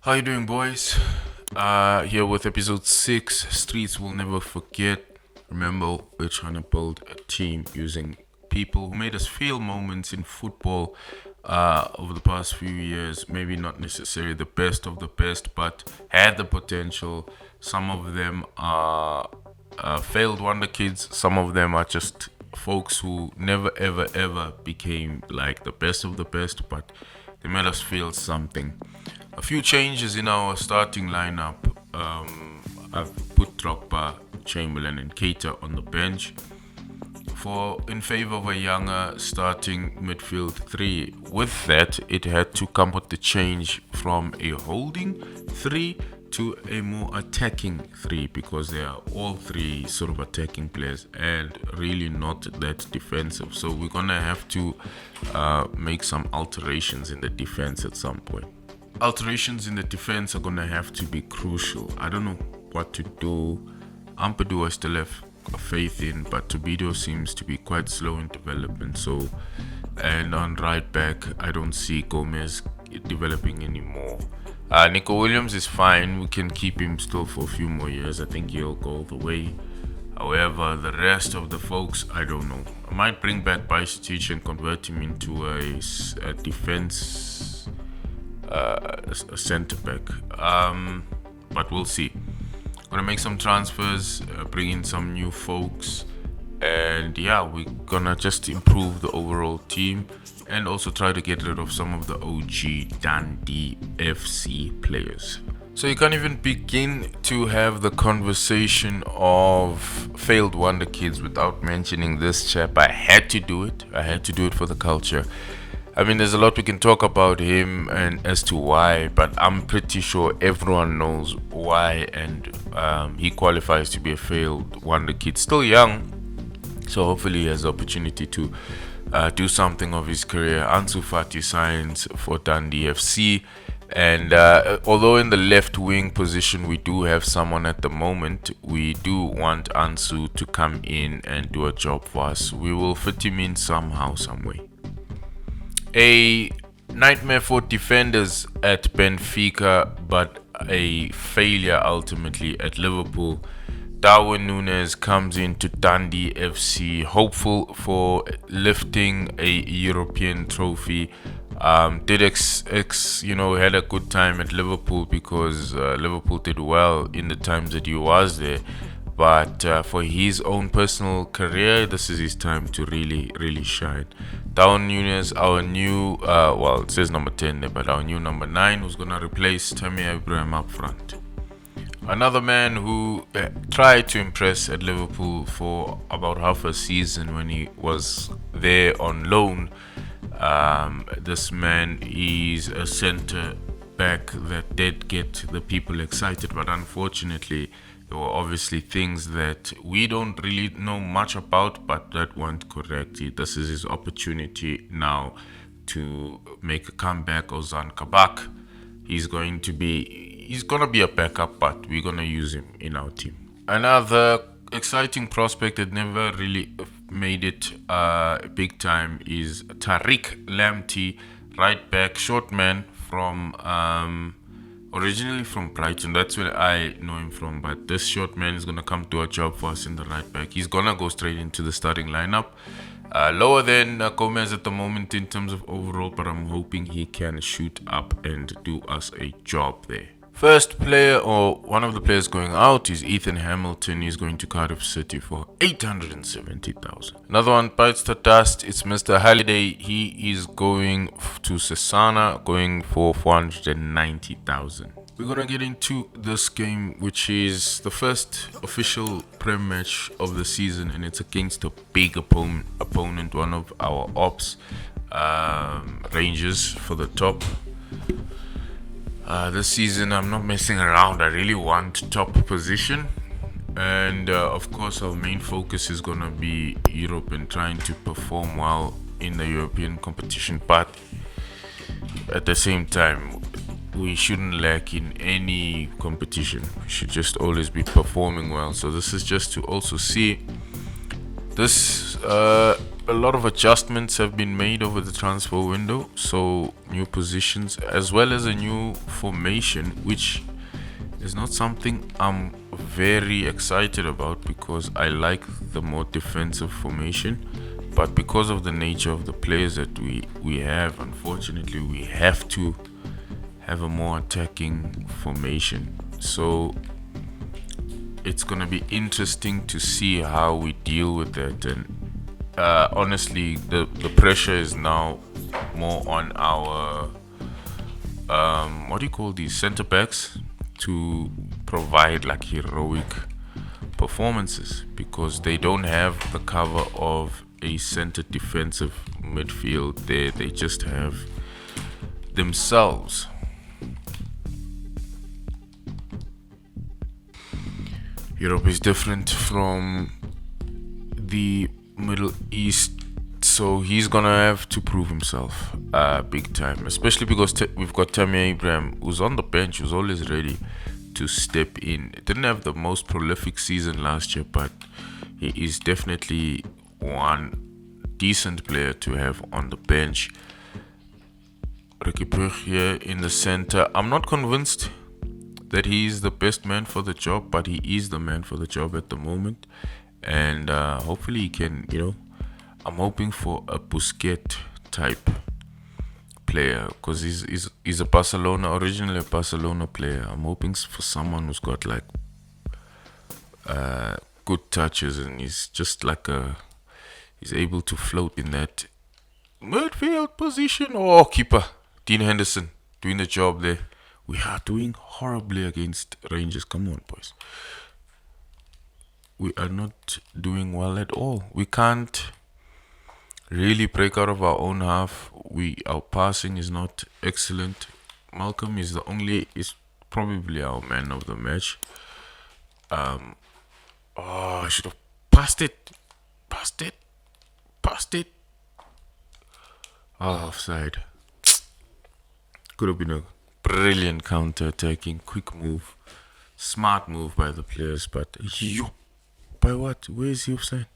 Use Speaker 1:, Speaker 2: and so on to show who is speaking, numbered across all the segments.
Speaker 1: How you doing, boys? Here with episode 6, Streets Will Never Forget. Remember, we're trying to build a team using people who made us feel moments in football over the past few years. Maybe not necessarily the best of the best, but had the potential. Some of them are failed wonder kids. Some of them are just folks who never, ever, ever became like the best of the best, but they made us feel something. A few changes in our starting lineup. I've put Drogba, Chamberlain, and Keita on the bench in favor of a younger starting midfield three. With that, it had to come with the change from a holding three to a more attacking three, because they are all three sort of attacking players and really not that defensive. So we're gonna have to make some alterations in the defense at some point. Alterations in the defense are gonna have to be crucial. I don't know what to do. Ampadu I still have faith in, but Tobido seems to be quite slow in development. And on right back, I don't see Gomez developing anymore. Nico Williams is fine. We can keep him still for a few more years. I think he'll go all the way. However, the rest of the folks, I don't know. I might bring back Bajcetic and convert him into a defense, a center back. But we'll see. Gonna make some transfers, bring in some new folks, and yeah, we're gonna just improve the overall team and also try to get rid of some of the OG Dundee FC players. So you can't even begin to have the conversation of failed wonder kids without mentioning this chap. I had to do it. I had to do it for the culture. I mean, there's a lot we can talk about him and as to why, but I'm pretty sure everyone knows why, and he qualifies to be a failed wonder kid. Still young, so hopefully he has the opportunity to do something of his career. Ansu Fati signs for Dundee FC, and although in the left wing position we do have someone at the moment, we do want Ansu to come in and do a job for us. We will fit him in somehow, some way. A nightmare for defenders at Benfica, but a failure ultimately at Liverpool. Darwin Núñez comes into Dundee FC, hopeful for lifting a European trophy. Had a good time at Liverpool because Liverpool did well in the times that he was there. But for his own personal career, this is his time to really, really shine. Darwin Núñez, our new, it says number 10 there, but our new number 9, who's going to replace Tammy Abraham up front. Another man who tried to impress at Liverpool for about half a season when he was there on loan. This man is a centre back that did get the people excited, but unfortunately there were obviously things that we don't really know much about, but that weren't correct. This is his opportunity now to make a comeback. Ozan Kabak, he's gonna be a backup, but we're gonna use him in our team. Another exciting prospect that never really made it big time is Tariq Lamptey, right back, short man from originally from Brighton. That's where I know him from, but this short man is gonna come do a job for us in the right back. He's gonna go straight into the starting lineup. Lower than Gomez at the moment in terms of overall, but I'm hoping he can shoot up and do us a job there. First player, or one of the players going out, is Ethan Hamilton. He's going to Cardiff City for 870,000. Another one bites the dust. It's Mr. Halliday. He is going to Cesana, going for 490,000. We're going to get into this game, which is the first official Prem match of the season, and it's against a big opponent, one of our ops, Rangers for the top. This season I'm not messing around. I really want top position, and of course our main focus is gonna be Europe and trying to perform well in the European competition, but at the same time we shouldn't lack in any competition. We should just always be performing well. So this is just to also see this a lot of adjustments have been made over the transfer window, so new positions as well as a new formation, which is not something I'm very excited about because I like the more defensive formation. But because of the nature of the players that we have, unfortunately, we have to have a more attacking formation. So it's gonna be interesting to see how we deal with that. And honestly, the pressure is now more on our what do you call these center backs to provide like heroic performances because they don't have the cover of a center defensive midfield. They just have themselves. Europe is different from the Middle East, so he's gonna have to prove himself big time, especially because we've got Tammy Abraham, who's on the bench, who's always ready to step in. Didn't have the most prolific season last year, but he is definitely one decent player to have on the bench. Ricky Brugge here in the center. I'm not convinced that he is the best man for the job, but he is the man for the job at the moment. And hopefully he can, I'm hoping for a Busquets type player because he's a originally a Barcelona player. I'm hoping for someone who's got like good touches and he's just like he's able to float in that midfield position. Oh, keeper Dean Henderson doing the job there. We are doing horribly against Rangers. Come on, boys. We are not doing well at all. We can't really break out of our own half. Our passing is not excellent. Malcolm is probably our man of the match. I should have passed it. Offside. Could have been a brilliant counter-attacking, quick move, smart move by the players, but by what? Where is he offside?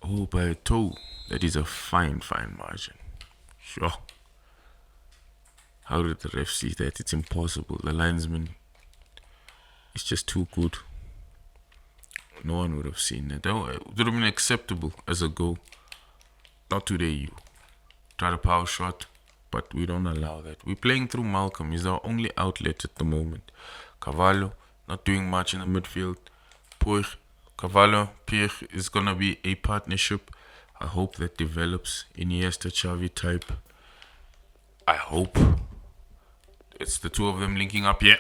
Speaker 1: Oh, by a toe. That is a fine margin. Sure. How did the ref see that? It's impossible. The linesman is just too good. No one would have seen that. It would have been acceptable as a goal. Not today, you. Try the power shot, but we don't allow that. We're playing through Malcolm. He's our only outlet at the moment. Cavallo, not doing much in the midfield. Cavallo, Pierre is going to be a partnership. I hope that develops. Iniesta, Xavi type. I hope. It's the two of them linking up. Yeah.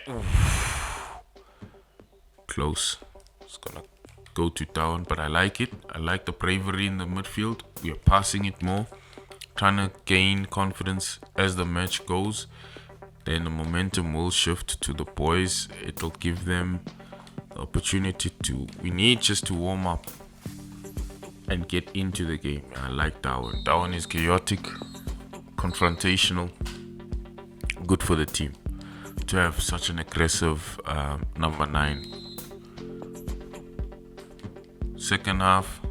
Speaker 1: Close. It's going to go to town, but I like it. I like the bravery in the midfield. We are passing it more. Trying to gain confidence as the match goes. Then the momentum will shift to the boys. It'll give them the opportunity we need just to warm up and get into the game. I like Darwin. Darwin is chaotic, confrontational, good for the team to have such an aggressive number 9. Second half,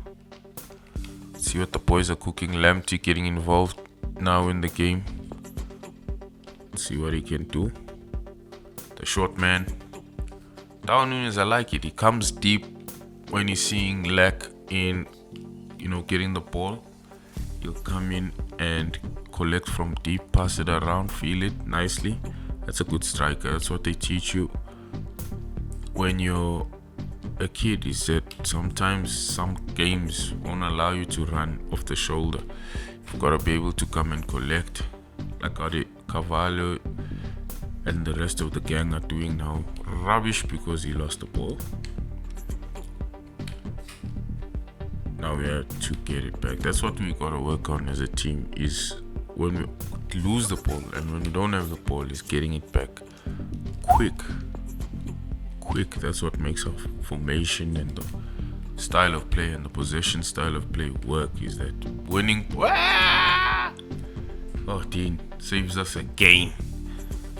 Speaker 1: see what the boys are cooking. Lamptey getting involved now in the game. See what he can do. The short man. Darwin Núñez, I like it. He comes deep when he's seeing lack in, getting the ball. He'll come in and collect from deep, pass it around, feel it nicely. That's a good striker. That's what they teach you when you're a kid, is that sometimes some games won't allow you to run off the shoulder. You've got to be able to come and collect, like Cavallo and the rest of the gang are doing now. Rubbish because he lost the ball. Now we have to get it back. That's what we got to work on as a team, is when we lose the ball and when we don't have the ball, is getting it back quick. That's what makes our formation and the style of play and the possession style of play work, is that winning. Oh, Dean saves us again.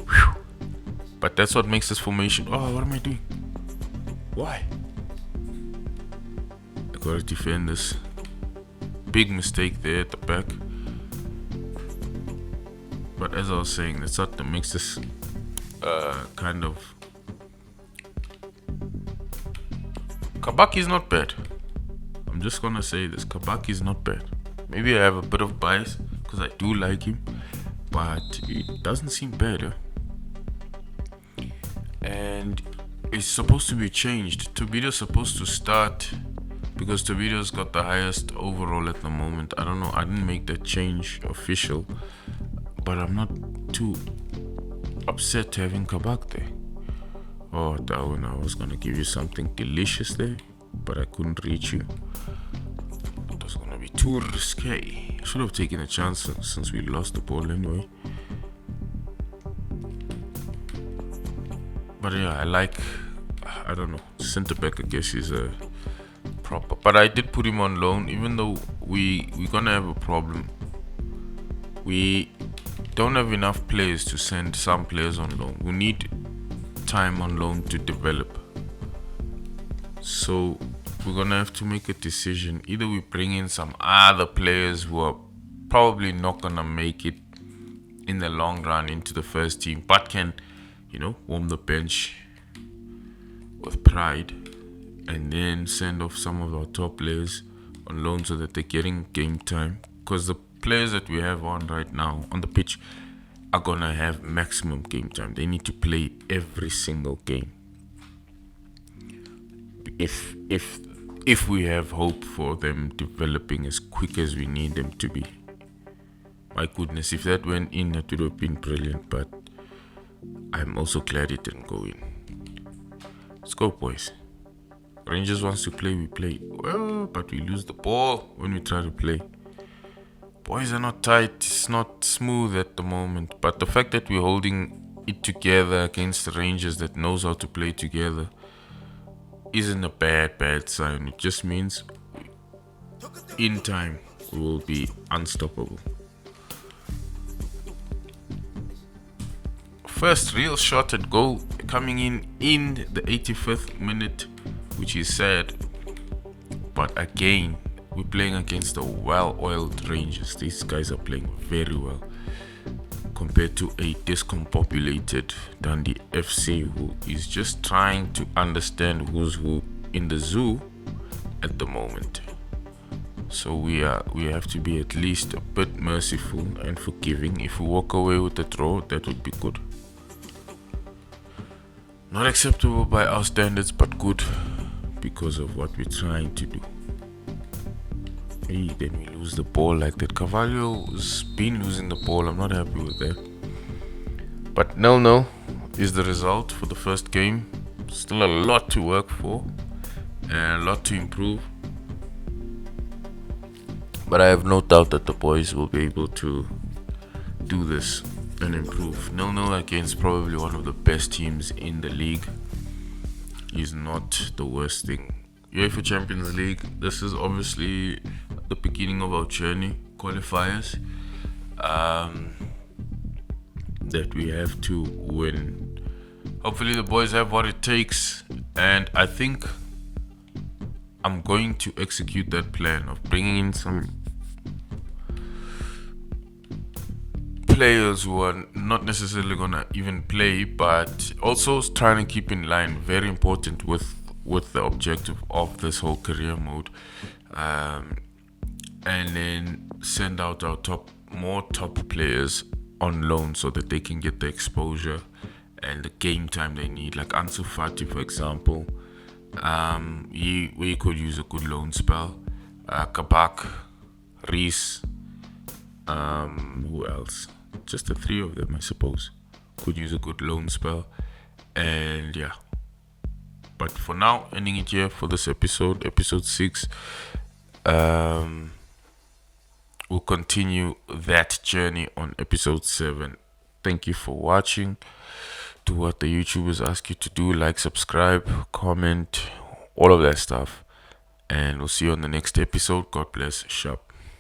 Speaker 1: Whew. But that's what makes this formation. Oh, what am I doing? Why? I gotta defend this. big mistake there at the back. But as I was saying, that's what makes this kind of... Kabaki is not bad. I'm just gonna say this. Kabaki is not bad. Maybe I have a bit of bias because I do like him, but it doesn't seem bad. And it's supposed to be changed. Tobido's supposed to start because Tobido's got the highest overall at the moment. I don't know. I didn't make that change official, but I'm not too upset having Kabak there. Oh, Darwin, I was gonna give you something delicious there, but I couldn't reach you. It was gonna be too risque. I should have taken a chance since we lost the ball anyway. But yeah, I don't know, centre back I guess is a proper. But I did put him on loan, even though we're gonna have a problem. We don't have enough players to send some players on loan. We need time on loan to develop. So we're gonna have to make a decision. Either we bring in some other players who are probably not gonna make it in the long run into the first team, but can, warm the bench with pride, and then send off some of our top players on loan so that they're getting game time. Because the players that we have on right now on the pitch are gonna have maximum game time. They need to play every single game. If we have hope for them developing as quick as we need them to be. My goodness, if that went in, that would have been brilliant, but I'm also glad it didn't go in. Let's go, boys. Rangers wants to play, we play. Well, but we lose the ball when we try to play. Boys are not tight, it's not smooth at the moment. But the fact that we're holding it together against the Rangers that knows how to play together isn't a bad sign. It just means in time we will be unstoppable. First real shot at goal coming in the 85th minute, which is sad. But again, we're playing against the well-oiled Rangers. These guys are playing very well compared to a discombobulated Dundee FC who is just trying to understand who's who in the zoo at the moment. So we have to be at least a bit merciful and forgiving. If we walk away with a draw, that would be good. Not acceptable by our standards, but good because of what we're trying to do. Hey, then we lose the ball like that. Carvalho's been losing the ball. I'm not happy with that. But 0-0 is the result for the first game. Still a lot to work for and a lot to improve. But I have no doubt that the boys will be able to do this and improve. 0-0 against probably one of the best teams in the league is not the worst thing. UEFA Champions League, this is obviously the beginning of our journey, qualifiers that we have to win. Hopefully the boys have what it takes, and I think I'm going to execute that plan of bringing in some players who are not necessarily gonna even play, but also trying to keep in line, very important with the objective of this whole career mode, and then send out our more top players on loan so that they can get the exposure and the game time they need. Like Ansu Fati, for example, we could use a good loan spell. Kabak, Reese, who else? Just the three of them, I suppose, could use a good loan spell. And yeah, but for now, ending it here for this episode 6. We'll continue that journey on episode 7. Thank you for watching. Do what the YouTubers ask you to do, like, subscribe, comment, all of that stuff, and we'll see you on the next episode. God bless. Sharp.